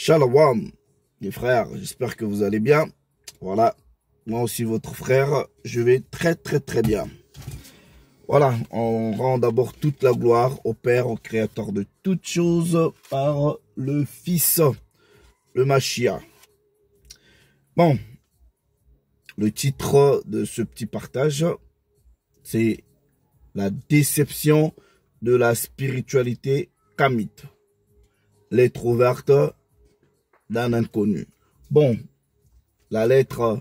Shalom, les frères, j'espère que vous allez bien. Voilà, moi aussi votre frère, je vais très bien. Voilà, on rend d'abord toute la gloire au Père, au Créateur de toutes choses, par le Fils, le Mashiach. Bon, le titre de ce petit partage, c'est la déception de la spiritualité kamite. Lettre ouverte d'un inconnu. Bon, la lettre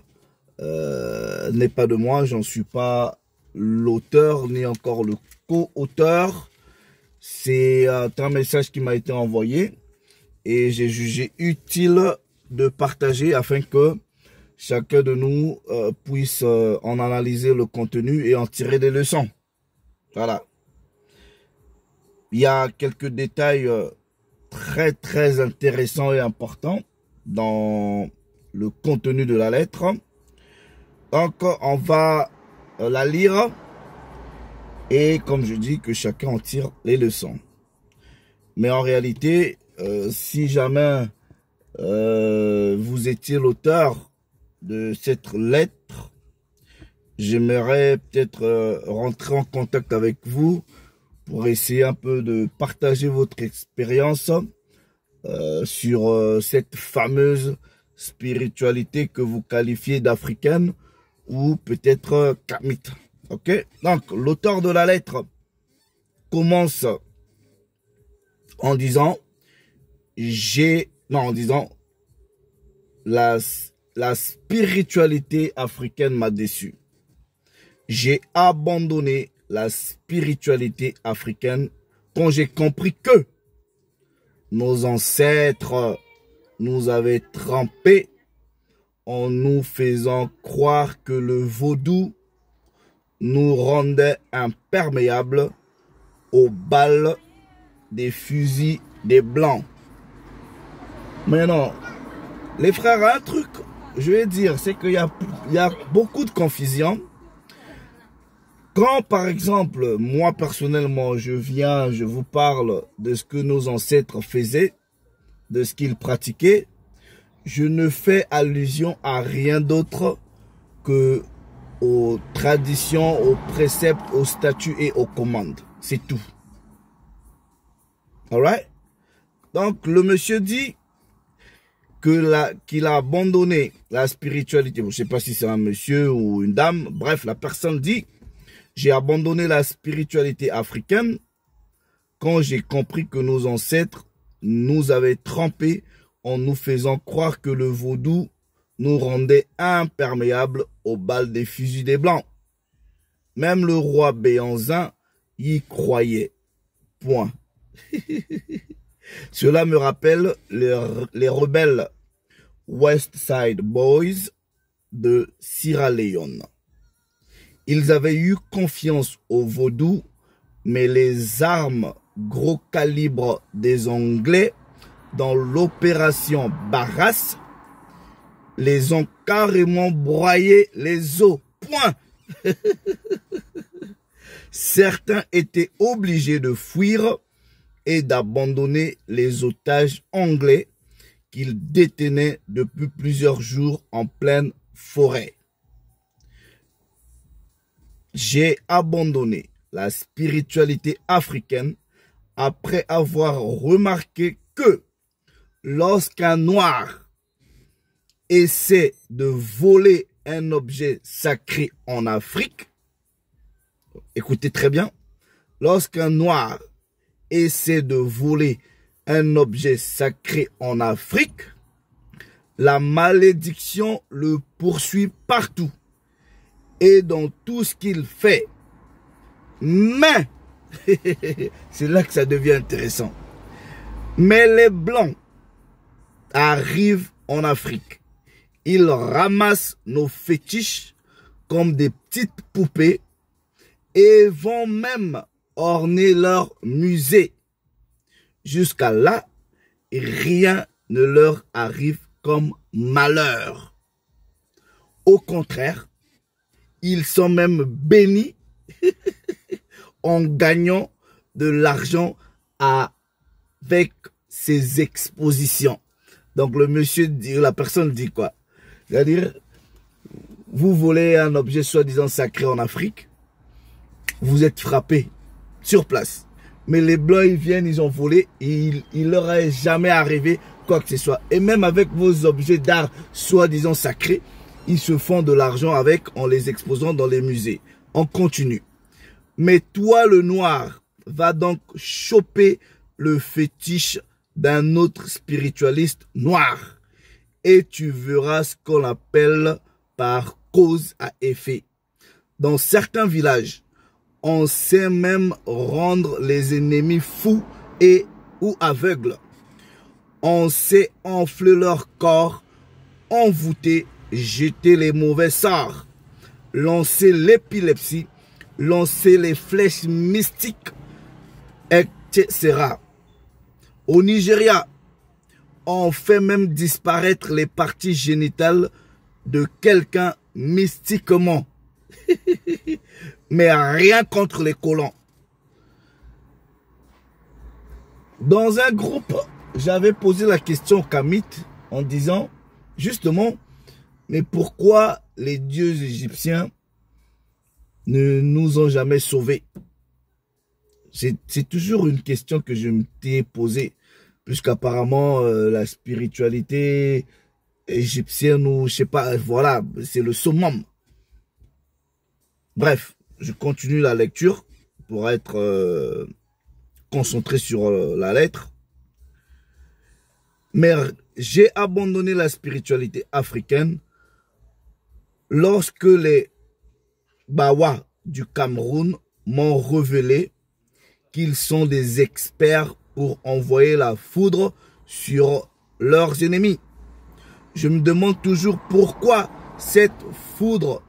n'est pas de moi, j'en suis pas l'auteur ni encore le co-auteur. C'est un message qui m'a été envoyé et j'ai jugé utile de partager afin que chacun de nous puisse en analyser le contenu et en tirer des leçons. Voilà. Il y a quelques détails très intéressants et importants dans le contenu de la lettre. Donc, on va la lire et comme je dis, que chacun en tire les leçons. Mais en réalité, si jamais vous étiez l'auteur de cette lettre, j'aimerais peut-être rentrer en contact avec vous pour essayer un peu de partager votre expérience sur cette fameuse spiritualité que vous qualifiez d'africaine ou peut-être kamite. Ok? Donc, l'auteur de la lettre commence en disant la spiritualité africaine m'a déçu. J'ai abandonné la spiritualité africaine quand j'ai compris que nos ancêtres nous avaient trempés en nous faisant croire que le vaudou nous rendait imperméables aux balles des fusils des blancs. Mais non, les frères, un truc, je vais dire, c'est qu'il y a beaucoup de confusion. Quand, par exemple, moi personnellement, je vous parle de ce que nos ancêtres faisaient, de ce qu'ils pratiquaient, je ne fais allusion à rien d'autre que aux traditions, aux préceptes, aux statuts et aux commandes. C'est tout. Alright? Donc, le monsieur dit qu'il a abandonné la spiritualité. Je ne sais pas si c'est un monsieur ou une dame. Bref, la personne dit: j'ai abandonné la spiritualité africaine quand j'ai compris que nos ancêtres nous avaient trempés en nous faisant croire que le vaudou nous rendait imperméables aux balles des fusils des blancs. Même le roi Béanzin y croyait. Point. Cela me rappelle les rebelles West Side Boys de Sierra Leone. Ils avaient eu confiance au vaudou, mais les armes gros calibre des Anglais dans l'opération Barras les ont carrément broyé les os. Point. Certains étaient obligés de fuir et d'abandonner les otages anglais qu'ils détenaient depuis plusieurs jours en pleine forêt. J'ai abandonné la spiritualité africaine après avoir remarqué que lorsqu'un noir essaie de voler un objet sacré en Afrique, écoutez très bien, lorsqu'un noir essaie de voler un objet sacré en Afrique, la malédiction le poursuit partout et dans tout ce qu'il fait. Mais, c'est là que ça devient intéressant, mais les Blancs arrivent en Afrique. Ils ramassent nos fétiches comme des petites poupées et vont même orner leur musée. Jusqu'à là, rien ne leur arrive comme malheur. Au contraire, ils sont même bénis en gagnant de l'argent avec ces expositions. Donc le monsieur dit, la personne dit quoi? C'est-à-dire, vous volez un objet soi-disant sacré en Afrique, vous êtes frappé sur place. Mais les Blancs, ils viennent, ils ont volé, et il leur est jamais arrivé quoi que ce soit. Et même avec vos objets d'art soi-disant sacrés, ils se font de l'argent avec en les exposant dans les musées. On continue. Mais toi, le noir, va donc choper le fétiche d'un autre spiritualiste noir. Et tu verras ce qu'on appelle par cause à effet. Dans certains villages, on sait même rendre les ennemis fous et ou aveugles. On sait enfler leur corps, envoûter, jeter les mauvais sorts, lancer l'épilepsie, lancer les flèches mystiques, etc. Au Nigeria, on fait même disparaître les parties génitales de quelqu'un mystiquement. Mais rien contre les colons. Dans un groupe, j'avais posé la question au Kamit en disant, justement, mais pourquoi les dieux égyptiens ne nous ont jamais sauvés? C'est toujours une question que je m'étais posée, puisqu'apparemment la spiritualité égyptienne ou je sais pas, voilà, c'est le summum. Bref, je continue la lecture pour être concentré sur la lettre. Mais j'ai abandonné la spiritualité africaine lorsque les Bawa du Cameroun m'ont révélé qu'ils sont des experts pour envoyer la foudre sur leurs ennemis. Je me demande toujours pourquoi cette foudre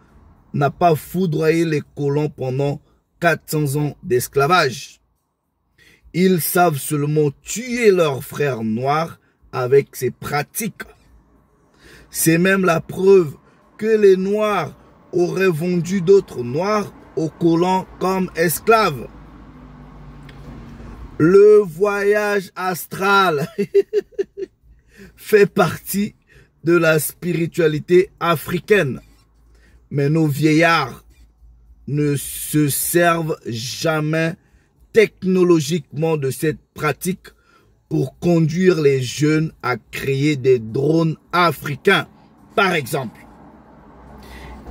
n'a pas foudroyé les colons pendant 400 ans d'esclavage. Ils savent seulement tuer leurs frères noirs avec ces pratiques. C'est même la preuve que les noirs auraient vendu d'autres noirs aux colons comme esclaves. Le voyage astral fait partie de la spiritualité africaine. Mais nos vieillards ne se servent jamais technologiquement de cette pratique pour conduire les jeunes à créer des drones africains, par exemple.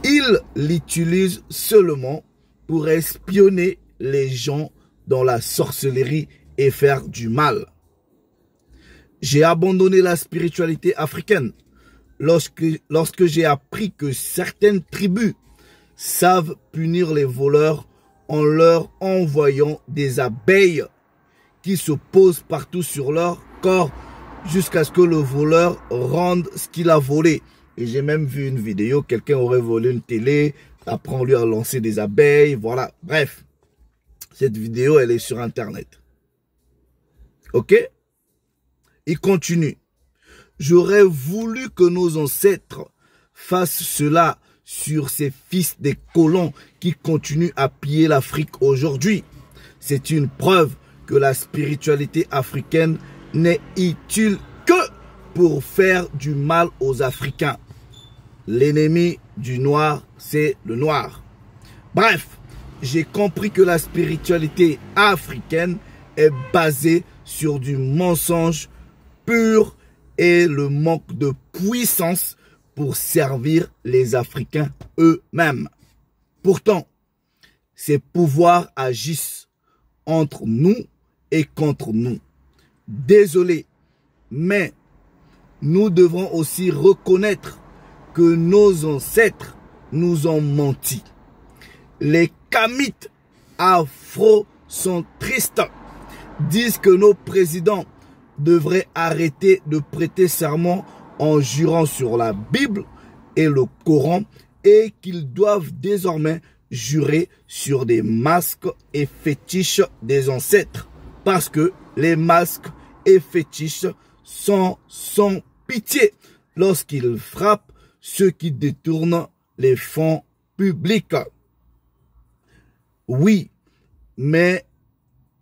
Ils l'utilisent seulement pour espionner les gens dans la sorcellerie et faire du mal. J'ai abandonné la spiritualité africaine lorsque j'ai appris que certaines tribus savent punir les voleurs en leur envoyant des abeilles qui se posent partout sur leur corps jusqu'à ce que le voleur rende ce qu'il a volé. Et j'ai même vu une vidéo, quelqu'un aurait volé une télé, après on lui a lancé des abeilles, voilà. Bref, cette vidéo, elle est sur Internet. Ok? Il continue. J'aurais voulu que nos ancêtres fassent cela sur ces fils des colons qui continuent à piller l'Afrique aujourd'hui. C'est une preuve que la spiritualité africaine n'est utile que pour faire du mal aux Africains. L'ennemi du noir, c'est le noir. Bref, j'ai compris que la spiritualité africaine est basée sur du mensonge pur et le manque de puissance pour servir les Africains eux-mêmes. Pourtant, ces pouvoirs agissent entre nous et contre nous. Désolé, mais nous devons aussi reconnaître que nos ancêtres nous ont menti. Les Kamites afro-centristes disent que nos présidents devraient arrêter de prêter serment en jurant sur la Bible et le Coran et qu'ils doivent désormais jurer sur des masques et fétiches des ancêtres parce que les masques et fétiches sont sans pitié lorsqu'ils frappent ceux qui détournent les fonds publics. Oui, mais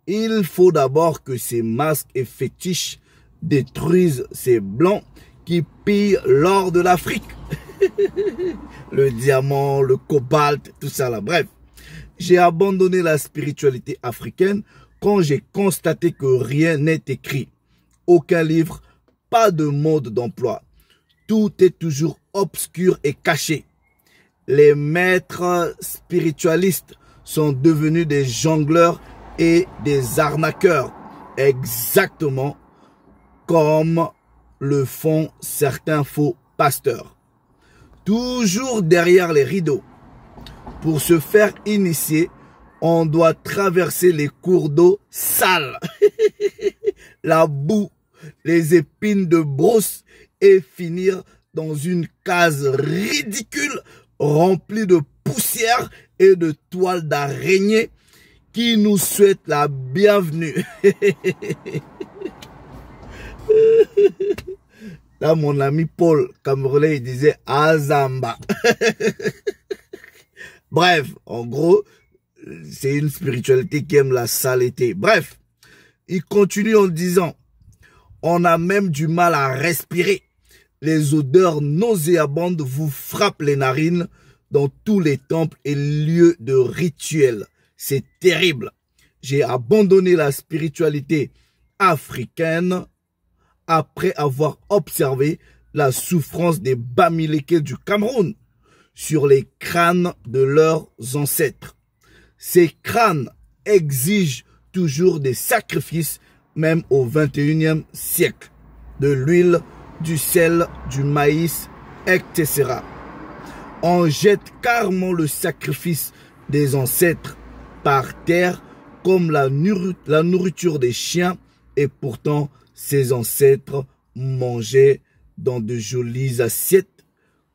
il faut d'abord que ces masques et fétiches détruisent ces blancs qui pillent l'or de l'Afrique. Le diamant, le cobalt, tout ça là. Bref, j'ai abandonné la spiritualité africaine quand j'ai constaté que rien n'est écrit. Aucun livre, pas de mode d'emploi. Tout est toujours obscur et caché. Les maîtres spiritualistes sont devenus des jongleurs et des arnaqueurs, exactement comme le font certains faux pasteurs. Toujours derrière les rideaux. Pour se faire initier, on doit traverser les cours d'eau sales, la boue, les épines de brousse et finir dans une case ridicule remplie de poussière et de toiles d'araignée qui nous souhaite la bienvenue. Là, mon ami Paul Camerounais, il disait Azamba. Bref, en gros, c'est une spiritualité qui aime la saleté. Bref, il continue en disant, on a même du mal à respirer. Les odeurs nauséabondes vous frappent les narines dans tous les temples et lieux de rituels. C'est terrible. J'ai abandonné la spiritualité africaine après avoir observé la souffrance des Bamileke du Cameroun sur les crânes de leurs ancêtres. Ces crânes exigent toujours des sacrifices, même au XXIe siècle, de l'huile, du sel, du maïs, etc. On jette carrément le sacrifice des ancêtres par terre comme la nourriture des chiens, et pourtant ces ancêtres mangeaient dans de jolies assiettes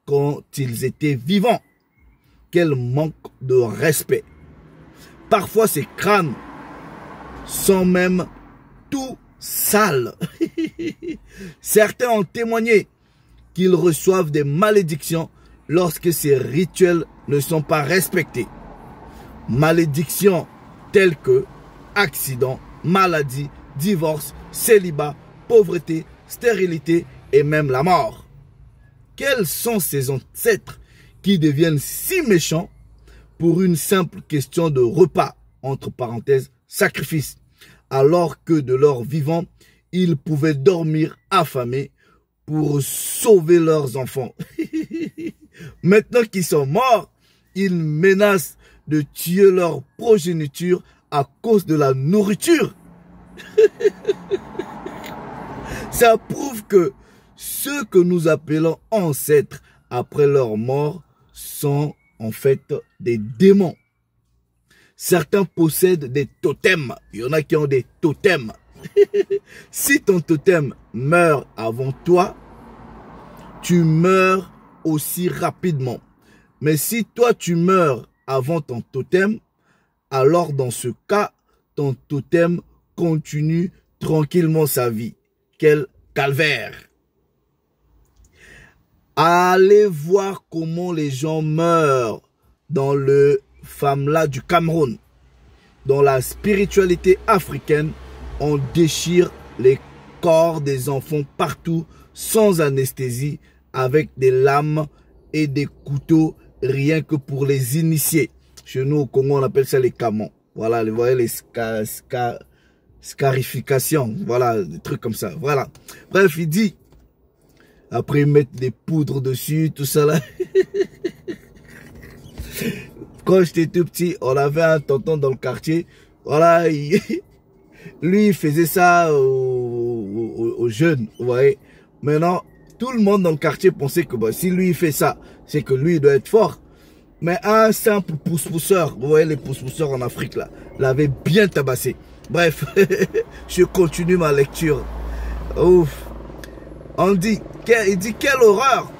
quand ils étaient vivants. Quel manque de respect. Parfois ces crânes sont même tout sales. Certains ont témoigné qu'ils reçoivent des malédictions lorsque ces rituels ne sont pas respectés. Malédictions telles que accident, maladie, divorce, célibat, pauvreté, stérilité et même la mort. Quels sont ces ancêtres qui deviennent si méchants pour une simple question de repas, entre parenthèses, sacrifice, alors que de leur vivant, ils pouvaient dormir affamés pour sauver leurs enfants. Maintenant qu'ils sont morts, ils menacent de tuer leur progéniture à cause de la nourriture. Ça prouve que ceux que nous appelons ancêtres après leur mort sont en fait des démons. Certains possèdent des totems. Il y en a qui ont des totems. Si ton totem meurt avant toi, tu meurs aussi rapidement. Mais si toi tu meurs avant ton totem, alors dans ce cas, ton totem continue tranquillement sa vie. Quel calvaire! Allez voir comment les gens meurent dans le Famla du Cameroun. Dans la spiritualité africaine, on déchire les corps des enfants partout sans anesthésie avec des lames et des couteaux rien que pour les initier. Chez nous au Congo on appelle ça les camons. Voilà, vous voyez les scarifications. Voilà, des trucs comme ça. Voilà. Bref, il dit, après ils mettent des poudres dessus, tout ça là. Quand j'étais tout petit, on avait un tonton dans le quartier. Voilà, lui, il faisait ça aux jeunes, vous voyez. Maintenant, tout le monde dans le quartier pensait que bah, si lui, il fait ça, c'est que lui, il doit être fort. Mais un simple pousse-pousseur, vous voyez les pousse-pousseurs en Afrique, là, l'avait bien tabassé. Bref, je continue ma lecture. Ouf. Il dit, quelle horreur.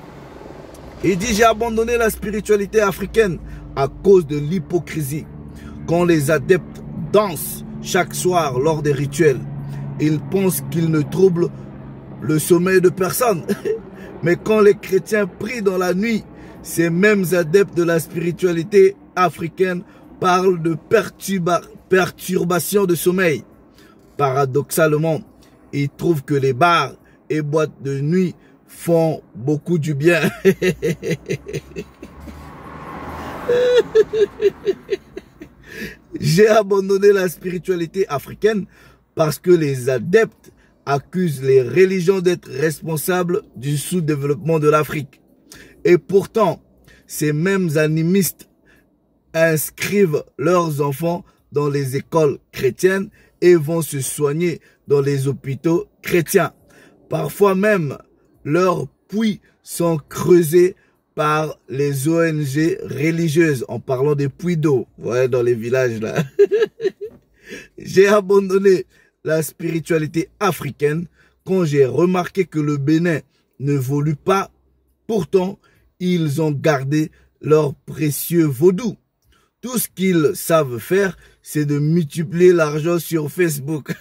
Il dit, j'ai abandonné la spiritualité africaine à cause de l'hypocrisie. Quand les adeptes dansent chaque soir lors des rituels, ils pensent qu'ils ne troublent le sommeil de personne. Mais quand les chrétiens prient dans la nuit, ces mêmes adeptes de la spiritualité africaine parlent de perturbation de sommeil. Paradoxalement, ils trouvent que les bars et boîtes de nuit font beaucoup du bien. J'ai abandonné la spiritualité africaine parce que les adeptes accusent les religions d'être responsables du sous-développement de l'Afrique. Et pourtant, ces mêmes animistes inscrivent leurs enfants dans les écoles chrétiennes et vont se soigner dans les hôpitaux chrétiens. Parfois même, leurs puits sont creusés par les ONG religieuses, en parlant des puits d'eau, ouais, dans les villages là. J'ai abandonné la spiritualité africaine quand j'ai remarqué que le Bénin n'évolue pas. Pourtant, ils ont gardé leur précieux vaudou. Tout ce qu'ils savent faire, c'est de multiplier l'argent sur Facebook.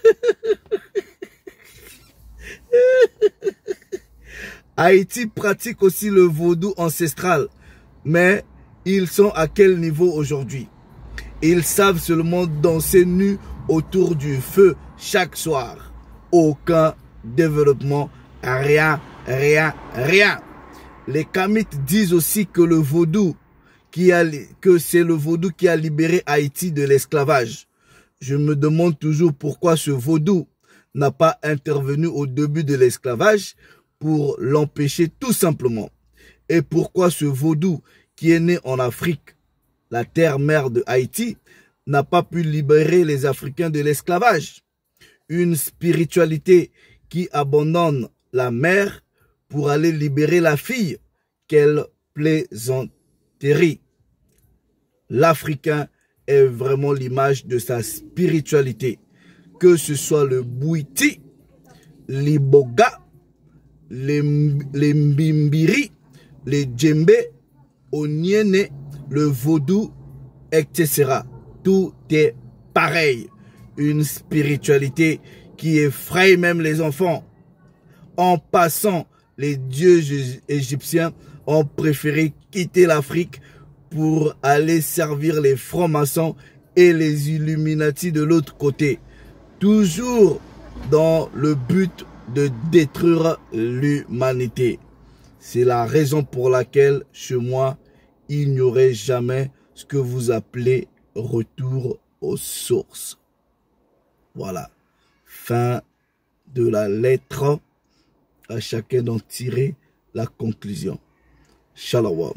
Haïti pratique aussi le vaudou ancestral. Mais ils sont à quel niveau aujourd'hui? Ils savent seulement danser nus autour du feu chaque soir. Aucun développement, rien, rien, rien. Les Kamites disent aussi que le vaudou, c'est le vaudou qui a libéré Haïti de l'esclavage. Je me demande toujours pourquoi ce vaudou n'a pas intervenu au début de l'esclavage pour l'empêcher tout simplement. Et pourquoi ce vaudou qui est né en Afrique, la terre-mère de Haïti, n'a pas pu libérer les Africains de l'esclavage. Une spiritualité qui abandonne la mère pour aller libérer la fille. Quelle plaisanterie. L'Africain est vraiment l'image de sa spiritualité. Que ce soit le Bouiti, l'Iboga, les Mbimbiri, les Djembe, Oniene, le Vaudou, etc. Tout est pareil. Une spiritualité qui effraie même les enfants. En passant, les dieux égyptiens ont préféré quitter l'Afrique pour aller servir les francs-maçons et les Illuminati de l'autre côté. Toujours dans le but de détruire l'humanité. C'est la raison pour laquelle, chez moi, il n'y aurait jamais ce que vous appelez retour aux sources. Voilà. Fin de la lettre. À chacun d'en tirer la conclusion. Shalom.